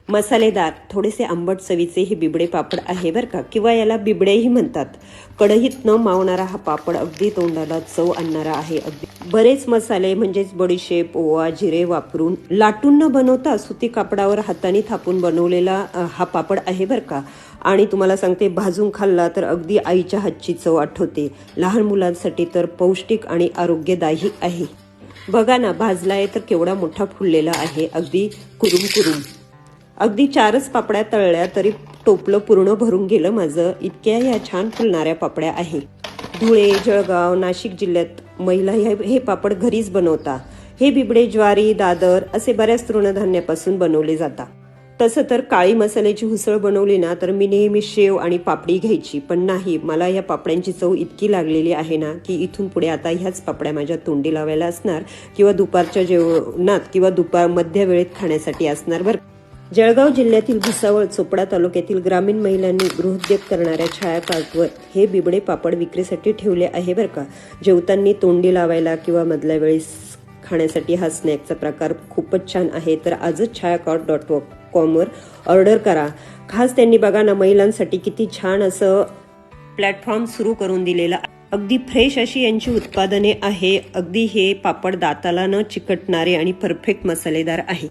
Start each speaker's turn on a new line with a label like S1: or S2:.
S1: मसालेदार थोडेसे आंबट चवीचे हे बिबडे पापड आहे बरं का, किंवा याला बिबडेही म्हणतात। कढईत न मावणारा हा पापड अगदी तोंडाला चव आणणारा आहे। अगदी बरेच मसाले म्हणजेच बडीशेप, ओवा, जिरे वापरून लाटून न बनवता सुती कापडावर हाताने थापून बनवलेला हा पापड आहे बरं का। आणि तुम्हाला सांगते, भाजून खाल्ला तर अगदी आईच्या हातची चव आठवते। लहान मुलांसाठी तर पौष्टिक आणि आरोग्यदायी आहे। बघा ना, भाजलाय तर केवढा मोठा फुललेला आहे, अगदी कुरुम कुरुम। अगदी 4च पापड्या तळल्या तरी टोपलं पूर्ण भरून गेलं माझं, इतक्या या छान फुलणाऱ्या पापड्या आहे। धुळे, जळगाव, नाशिक जिल्ह्यात महिला हे पापड घरीच बनवतात। हे बिबडे ज्वारी, दादर असे बऱ्याच तृणधान्यापासून बनवले जातात। तसं तर काळी मसाल्याची उसळ बनवली ना तर मी नेहमी शेव आणि पापडी घ्यायची, पण नाही, मला या पापड्यांची चव इतकी लागलेली आहे ना की इथून पुढे आता ह्याच पापड्या माझ्या तोंडी लावायला असणार, किंवा दुपारच्या जेवणात किंवा मध्य वेळेत खाण्यासाठी असणार बरं। जळगाव जिल्ह्यातील भुसावळ, चोपडा तालुक्यातील ग्रामीण महिलांनी गृहोद्योग करणाऱ्या छाया कार्टवर हे बिबडे पापड विक्रीसाठी ठेवले आहे बरं का। जेवताना तोंडी लावायला किंवा मधल्या वेळेस खाण्यासाठी हा स्नॅकचा प्रकार खूपच छान आहे। तर आजच छायाकार्ट.com वर ऑर्डर करा। खास त्यांनी बघा ना, महिलांसाठी किती छान असं प्लॅटफॉर्म सुरू करून दिलेला। अगदी फ्रेश अशी यांची उत्पादने आहे। अगदी हे पापड दाताला न चिकटणारे आणि परफेक्ट मसालेदार आहे।